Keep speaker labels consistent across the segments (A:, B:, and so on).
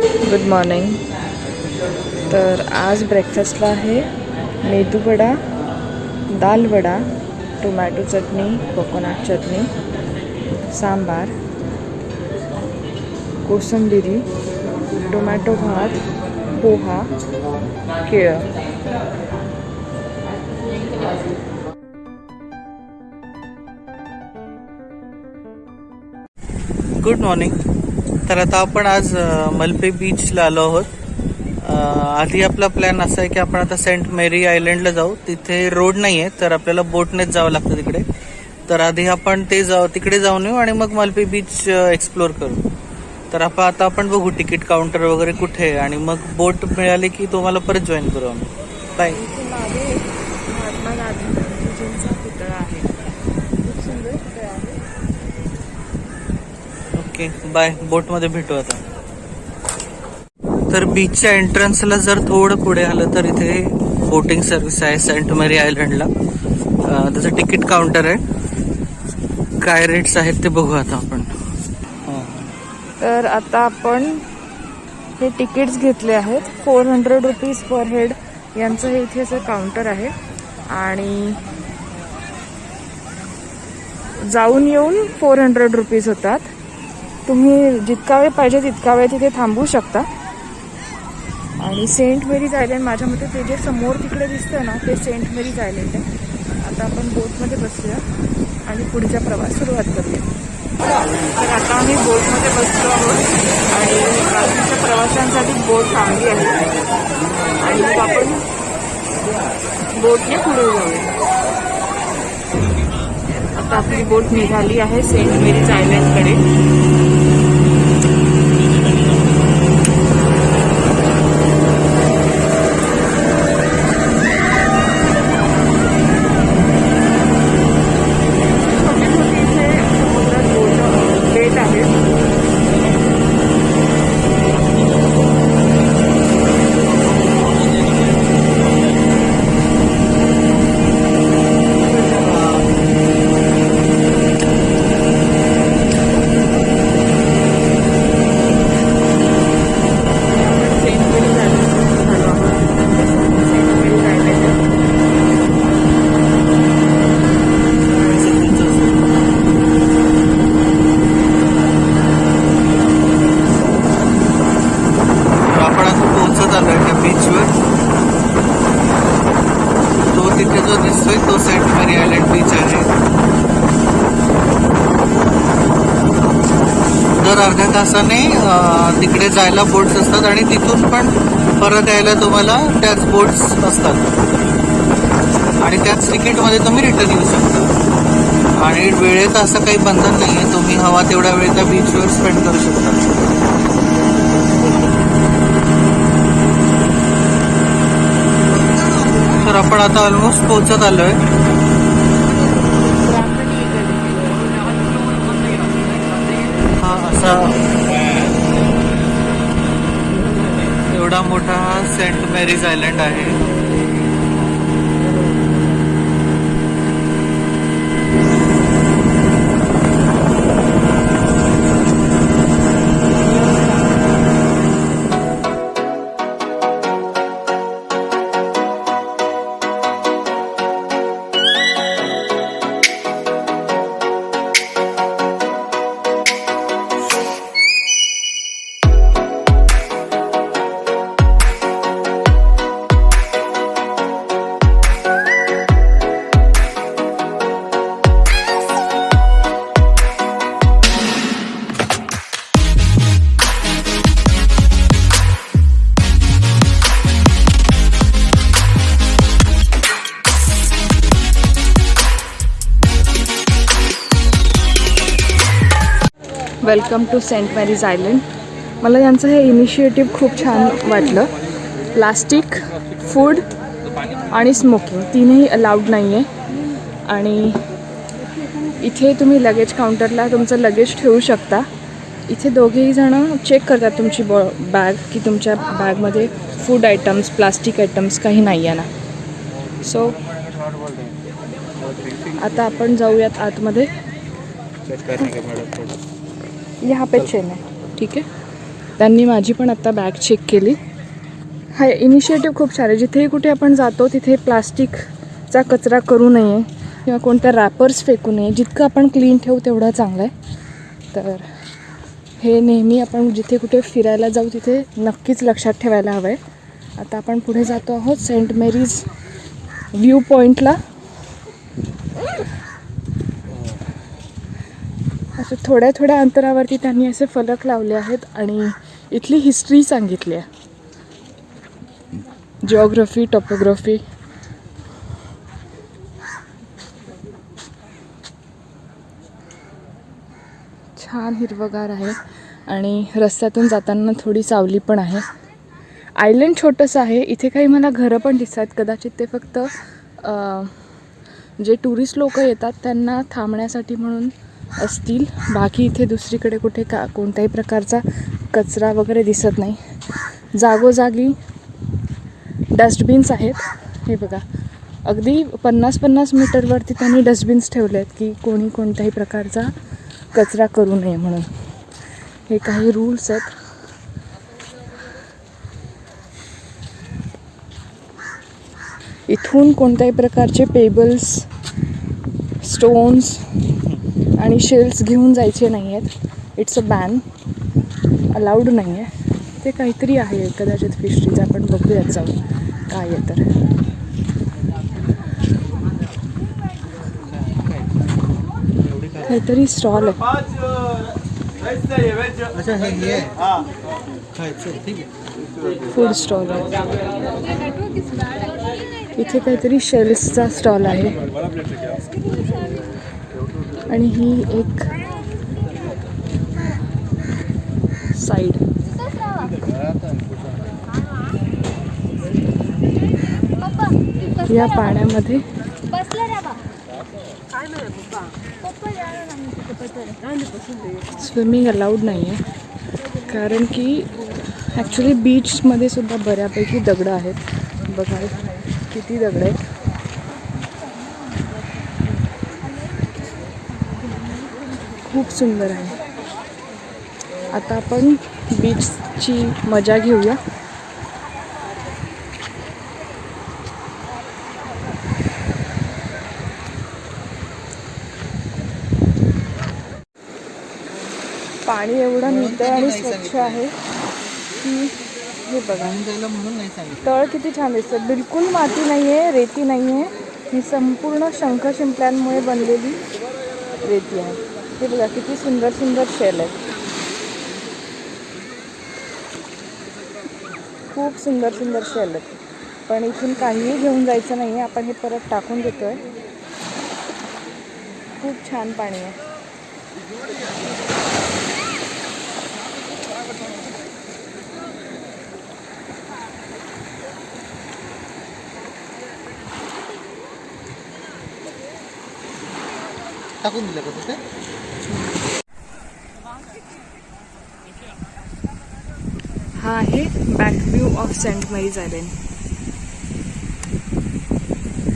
A: Good morning. तर आज ब्रेकफास्टला आहे मेदूवडा, दाल वडा, टोमॅटो चटणी, कोकोनट चटणी, सांबार, कोशिंबिरी, टोमॅटो भात, पोहा, केळं.
B: Good morning. तर आता आपण आज मलपे बीचला आलो आहोत. आधी आपला प्लॅन असा आहे की आपण आता सेंट मेरी आयलंडला जाऊ. तिथे रोड नाही आहे, तर आपल्याला बोटनेच जावं लागतं तिकडे. तर आधी आपण तिकडे जाऊन येऊ आणि मग मलपे बीच एक्सप्लोर करू. तर आता आपण बघू तिकीट काउंटर वगैरे कुठे आहे आणि मग बोट मिळाली की तुम्हाला परत जॉईन करू आम्ही. बाय.
A: महात्मा गांधीजींचा पुतळा आहे. खूप सुंदर पुतळा आहे.
B: Okay bye. बोटमध्ये भेटू आता. तर बीचच्या एंट्रन्सला जर थोडं पुढे आलं तर इथे बोटिंग सर्व्हिस आहे सेंट मेरी आयलंडला. त्याचं तिकीट काउंटर आहे. काय रेट्स आहेत ते बघू आता आपण.
A: तर आता आपण हे तिकीट्स घेतले आहेत. 400 रुपीज पर हेड यांचं हे इथे असं काउंटर आहे आणि जाऊन येऊन 400 रुपीज होतात. तुम्ही जितका वेळ पाहिजे तितका वेळ तिथे थांबू शकता. आणि सेंट मेरीज आयलंड, माझ्या मते ते जे समोर तिकडे दिसतं ना ते सेंट मेरीज आयलंड आहे. आता आपण बोटमध्ये बसूया आणि पुढचा प्रवास सुरुवात करूया. तर आता आम्ही बोटमध्ये बसलो आहोत आणि बाकीच्या प्रवाशांसाठी बोट थांबली आहे आणि मग आपण बोटने पुढे जाऊया. आता आपली बोट निघाली आहे सेंट मेरीज आयलंडकडे.
B: तो सेंट मेरी आयलंड बीच आहे. दर अर्ध्या तासाने तिकडे जायला बोट्स असतात आणि तिथून पण परत यायला तुम्हाला त्याच बोट्स असतात आणि त्याच तिकीटमध्ये तुम्ही रिटर्न येऊ शकता. आणि वेळेत असं काही बंधन नाही आहे. तुम्ही हवा तेवढ्या वेळ त्या बीचवर स्पेंड करू शकता. तर आपण आता ऑलमोस्ट पोहोचत आलोय. हा असा एवढा मोठा हा सेंट मेरीज आयलंड आहे.
A: Welcome to Saint Mary's island. मला यांचं हे इनिशिएटिव्ह खूप छान वाटलं. प्लास्टिक, फूड आणि स्मोकिंग तीनही अलाउड नाही आहे. आणि इथे तुम्ही लगेज काउंटरला तुमचं लगेज ठेवू शकता. इथे दोघेही जण चेक करतात तुमची बॅग की तुमच्या बॅगमध्ये फूड आयटम्स, प्लास्टिक आयटम्स काही नाही आहे ना. सो आता आपण जाऊयात आतमध्ये. यहाँ पे चेन है, ठीक है. त्यांनी माझी पण आत्ता बॅग चेक केली. हा इनिशिएटिव्ह खूप छान आहे. जिथेही कुठे आपण जातो तिथे प्लास्टिकचा कचरा करू नये किंवा कोणत्या रॅपर्स फेकू नये. जितकं आपण क्लीन ठेवू तेवढं चांगलं आहे. तर हे नेहमी आपण जिथे कुठे फिरायला जाऊ तिथे नक्कीच लक्षात ठेवायला हवं आहे. आता आपण पुढे जातो आहोत सेंट मेरीज व्ह्यू पॉईंटला. असं थोड्या थोड्या अंतरावरती त्यांनी असे फलक लावले आहेत आणि इथली हिस्ट्री सांगितली आहे. Geography, topography. छान हिरवगार आहे आणि रस्त्यातून जाताना थोडी सावली पण आहे. आयलंड छोटंसं आहे. इथे काही मला घरं पण दिसत आहेत. कदाचित ते फक्त जे टुरिस्ट लोक येतात त्यांना थांबण्यासाठी म्हणून असतील. बाकी इथे दुसरीकडे कुठे कोणत्याही प्रकारचा कचरा वगैरे दिसत नाही. जागोजागी डस्टबिन्स आहेत. हे बघा, अगदी 50-50 मीटरवरती त्यांनी डस्टबिन्स ठेवले आहेत की कोणी कोणत्याही प्रकारचा कचरा करू नये म्हणून. हे काही रूल्स आहेत. इथून कोणत्याही प्रकारचे पेबल्स, स्टोन्स आणि शेल्स घेऊन जायचे नाही आहेत. इट्स अ बॅन, अलाउड नाही आहे. ते काहीतरी आहे कदाचित फिशरीज. आपण बघूयात जाऊन काय आहे. तर काहीतरी स्टॉल आहे. फूड स्टॉल आहे. इथे काहीतरी शेल्सचा स्टॉल आहे आणि ही एक साईड. या पाण्यामध्ये स्विमिंग अलाउड नाही आहे कारण की ॲक्च्युली बीचमध्ये सुद्धा बऱ्यापैकी दगडं आहेत. बघा किती दगड आहेत. खूप सुंदर आहे. आता आपण बीचची मजा घेऊया. पाणी एवढं नितळ आणि स्वच्छ आहे की हे बघा, तळ किती छान दिसतं. बिलकुल माती नाही आहे, रेती नाही आहे. ही संपूर्ण शंख शिंपल्यांमुळे बनलेली रेती आहे. हे बघा किती सुंदर सुंदर शेल आहेत. खूप सुंदर सुंदर शेल आहेत. पण इथून काहीही घेऊन जायचं नाही आहे. आपण हे परत टाकून देतोय. खूप छान पाणी आहे.
B: टाकून दिलं का तिथे?
A: हा आहे back view of saint Mary's island.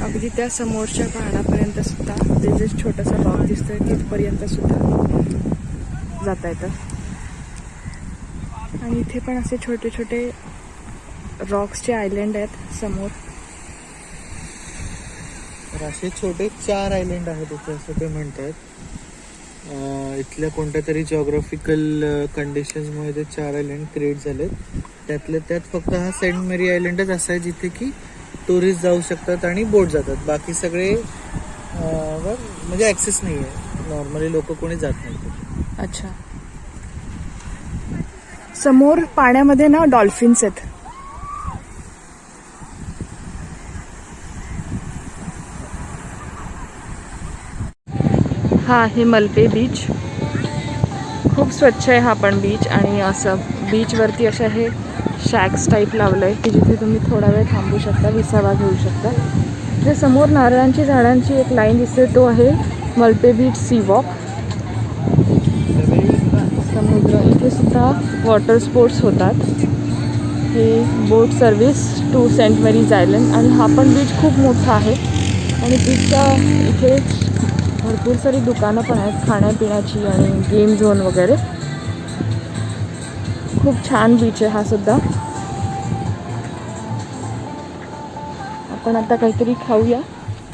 A: अगदी त्या समोरच्या पहाडापर्यंत सुद्धा ते जे छोटासा रॉक दिसतोय तिथपर्यंत सुद्धा जाता येतं. आणि इथे पण असे छोटे छोटे रॉक्सचे आयलंड आहेत समोर.
B: तर असे छोटे 4 आयलंड आहेत इथे असं ते म्हणतात. इथल्या कोणत्या तरी जिओग्राफिकल कंडिशन्समुळे ते 4 आयलंड क्रिएट झालेत. त्यातल्या त्यात फक्त हा सेंट मेरी आयलंडच असा आहे जिथे की टुरिस्ट जाऊ शकतात आणि बोट जातात. बाकी सगळे म्हणजे ॲक्सेस नाही आहे. नॉर्मली लोक कोणी जात नाही.
A: अच्छा, समोर पाण्यामध्ये ना डॉल्फिन्स आहेत. हा आहे मल्पे बीच. खूप स्वच्छ आहे हा पण बीच. आणि असं बीचवरती अशा हे शॅक्स टाईप लावलं आहे की जिथे तुम्ही थोडा वेळ थांबू शकता, विसावा घेऊ शकता. जे समोर नारळांची झाडांची एक लाईन दिसते तो आहे मल्पे बीच सी वॉक. समुद्र इथे सुद्धा वॉटर स्पोर्ट्स होतात. हे boat service to Saint Mary's Island. आणि हा पण बीच खूप मोठा आहे आणि बीचच्या इथे भरपूर सारी दुकानं पण आहेत खाण्यापिण्याची आणि गेम झोन वगैरे. खूप छान बीच आहे हा सुद्धा. आपण आता काहीतरी खाऊया.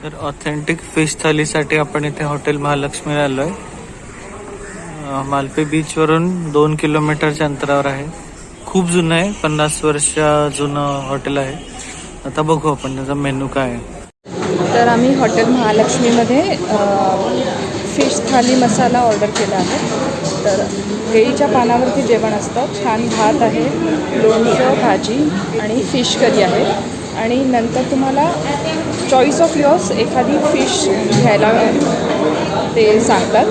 B: तर ऑथेंटिक फिश थालीसाठी आपण इथे हॉटेल महालक्ष्मीला आलोय. मालपे बीच वरून 2 किलोमीटरच्या अंतरावर आहे. खूप जुनं आहे, 50 वर्ष जुनं हॉटेल आहे. आता बघू आपण त्याचा मेनू काय आहे.
A: तर आम्ही हॉटेल महालक्ष्मीमध्ये फिश थाली मसाला ऑर्डर केला आहे. तर केळीच्या पानावरती जेवण असतं, छान भात आहे, लोणचं, भाजी आणि फिश करी आहे. आणि नंतर तुम्हाला चॉईस ऑफ युअर्स एखादी फिश घ्यायला ते सांगतात.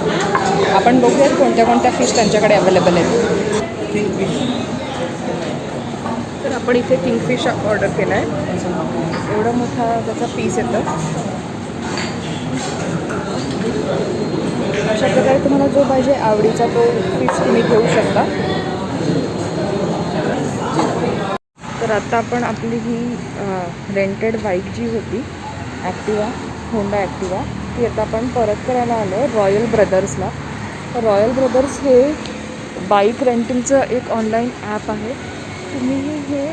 A: आपण बघूयात कोणत्या कोणत्या फिश त्यांच्याकडे अवेलेबल आहेत. तर आपण इथे किंगफिश ऑर्डर केला आहे. एवढा मोठा त्याचा पीस येतं. अशा प्रकारे तुम्हाला जो पाहिजे आवडीचा तो फिश तुम्ही घेऊ शकता. तर आता आपण आपली ही रेंटेड बाईक जी होती ॲक्टिवा, होंडा ॲक्टिवा, ती आता आपण परत करायला आलो आहे रॉयल ब्रदर्सला. तर रॉयल ब्रदर्स हे बाईक रेंटिंगचं एक ऑनलाईन ॲप आहे. तुम्ही हे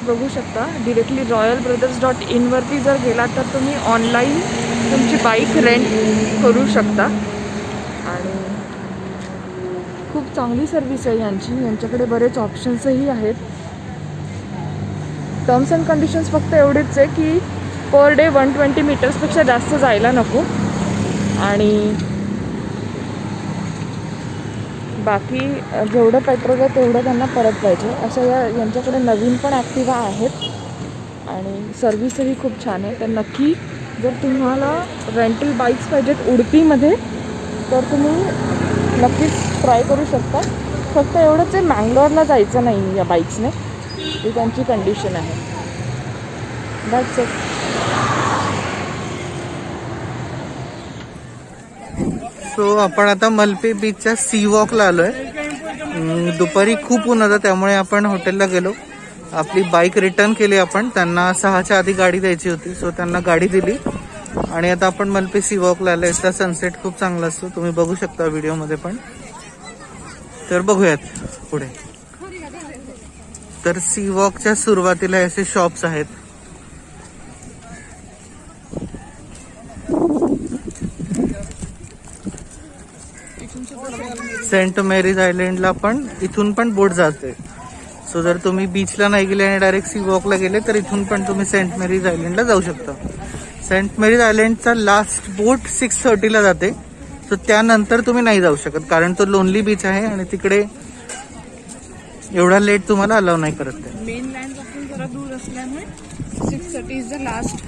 A: बघू शकता. डिरेक्टली royalbrothers.in वरती जर गेलात तर तुम्ही ऑनलाईन तुमची बाईक रेंट करू शकता. आणि खूप चांगली सर्विस आहे यांची. यांच्याकडे बरेच ऑप्शन्सही आहेत. टर्म्स अँड कंडिशन्स फक्त एवढेच आहे की पर डे 120 मीटर्सपेक्षा जास्त जायला नको. आणि बाकी जेवढं पेट्रोल आहे तेवढं त्यांना परत पाहिजे. अशा यांच्याकडे नवीन पण ॲक्टिवा आहेत आणि सर्व्हिसही खूप छान आहे. तर नक्की जर तुम्हाला रेंटल बाईक्स पाहिजेत उडपीमध्ये तर तुम्ही नक्कीच ट्राय करू शकता. फक्त एवढंच आहे, मँगलोरला जायचं नाही या बाईक्सने, ही त्यांची कंडिशन आहे. That's it.
B: सो आपण आता मलपे बीचच्या सी वॉकला आलोय. दुपारी खूप ऊन होतं त्यामुळे आपण हॉटेलला गेलो. आपली बाईक रिटर्न केली आपण. त्यांना 6च्या आधी गाडी द्यायची होती, सो त्यांना गाडी दिली आणि आता आपण मलपे सी वॉकला आलोय. इथला सनसेट खूप चांगला असतो, तुम्ही बघू शकता व्हिडिओमध्ये पण. तर बघूयात पुढे. तर सी वॉकच्या सुरुवातीला असे शॉप्स आहेत. सेंट मेरीज आयलंडला पण इथून पण बोट जाते. सो जर तुम्ही बीचला नाही गेले आणि डायरेक्ट सी वॉकला गेले तर इथून पण तुम्ही सेंट मेरीज आयलंडला जाऊ शकता. सेंट मेरीज आयलंडचा लास्ट बोट 6:30ला जाते. सो त्यानंतर तुम्ही नाही जाऊ शकत कारण तो लोनली बीच आहे आणि तिकडे एवढा लेट तुम्हाला अलाव नाही करत. ते
A: मेन लँड पासून जरा दूर असल्यामुळे 6:30 इज द लास्ट.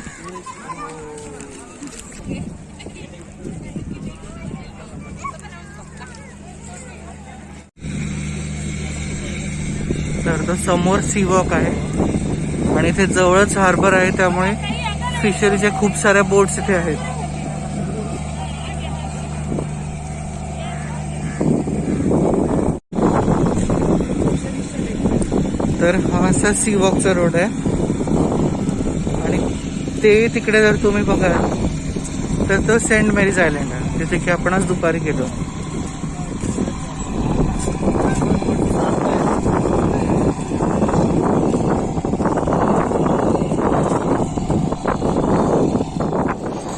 B: तर तो समोर सी वॉक आहे आणि इथे जवळच हार्बर आहे त्यामुळे फिशरीच्या खूप साऱ्या बोट्स इथे आहेत. तर हा असा सी वॉकचा रोड आहे आणि ते तिकडे जर तुम्ही बघाल तर तो सेंट मेरीज आयलंड आहे जिथे की आपण आज दुपारी गेलो.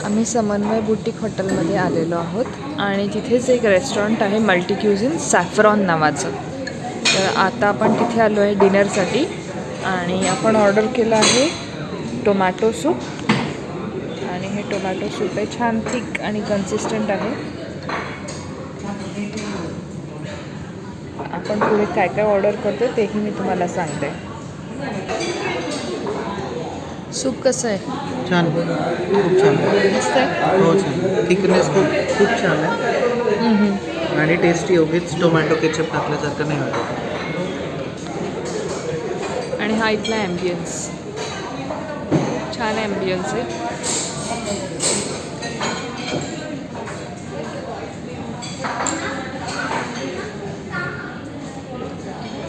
A: आम्ही समन्वय बुटीक हॉटेलमध्ये आलेलो आहोत आणि तिथेच एक रेस्टॉरंट आहे मल्टी क्युझिन सॅफ्रॉन नावाचं. तर आता आपण तिथे आलो आहे डिनरसाठी आणि आपण ऑर्डर केलं आहे टोमॅटो सूप. आणि हे टोमॅटो सूप आहे, छान थिक आणि कन्सिस्टंट आहे. आपण पुढे काय काय ऑर्डर करतो तेही मी तुम्हाला सांगते. सूप कसं आहे?
B: छान, खूप छान आहे.
A: मस्त आहे.
B: हो छान, थिकनेस खूप छान आहे आणि टेस्टी. उगीच टोमॅटो केचप टाकल्यासारखं नाही वाटत.
A: आणि हा इथला ॲम्बियन्स, छान ॲम्बियन्स आहे.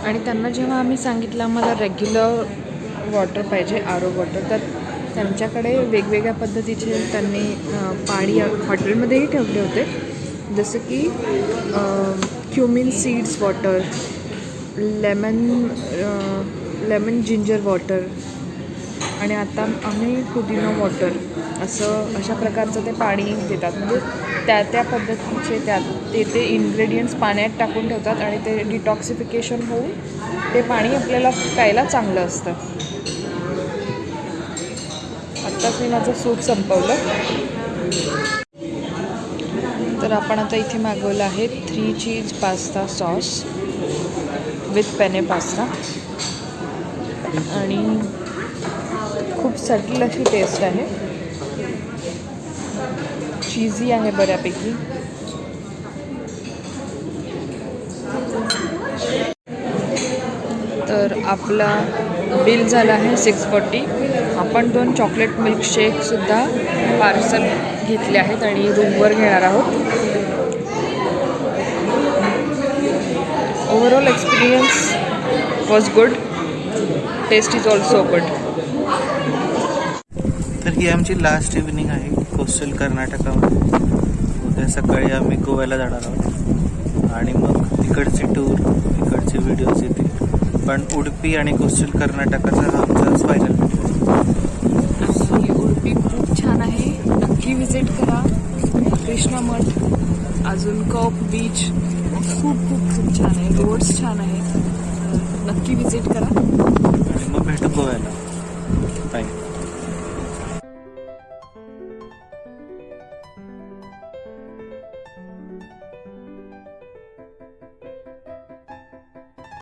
A: आणि त्यांना जेव्हा आम्ही सांगितलं आम्हाला रेग्युलर वॉटर पाहिजे, आरो वॉटर, तर त्यांच्याकडे वेगवेगळ्या पद्धतीचे त्यांनी पाणी हॉटेलमध्येही ठेवले होते. जसं की cumin seeds water lemon ginger water आणि आता आम्ही पुदिना वॉटर अशा प्रकारचं ते पाणी देतात. म्हणजे त्या पद्धतीचे ते इन्ग्रेडियंट्स पाण्यात टाकून ठेवतात आणि ते डिटॉक्सिफिकेशन होऊन ते पाणी आपल्याला प्यायला चांगलं असतं. आत्ताच मी माझं सूप संपवलं. तर आपण आता इथे मागवलं आहे 3 cheese pasta sauce with penne pasta आणि खूप सटल अशी टेस्ट आहे. चीझी आहे बऱ्यापैकी. तर आपला बिल झाला आहे 640. आपण 2 चॉकलेट मिल्कशेकसुद्धा पार्सल घेतले आहेत आणि रूमवर घेणार आहोत. Overall experience was good. Taste is also good.
B: तर ही आमची लास्ट इव्हनिंग आहे कोस्टल कर्नाटकामध्ये. उद्या सकाळी आम्ही गोव्याला जाणार आहोत आणि मग तिकडची टूर, तिकडचे व्हिडिओज येतील. पण उडुपी आणि कोस्टल कर्नाटकाचा हा आमचा फायनल व्हिडिओ आहे.
A: उडुपी खूप छान आहे. नक्की विजिट करा. कृष्णा मठ, अजून कप बीच खूप खूप खूप छान आहे. रोड्स छान आहेत. नक्की विजिट करा
B: आणि मग भेटू गोव्याला. बाय.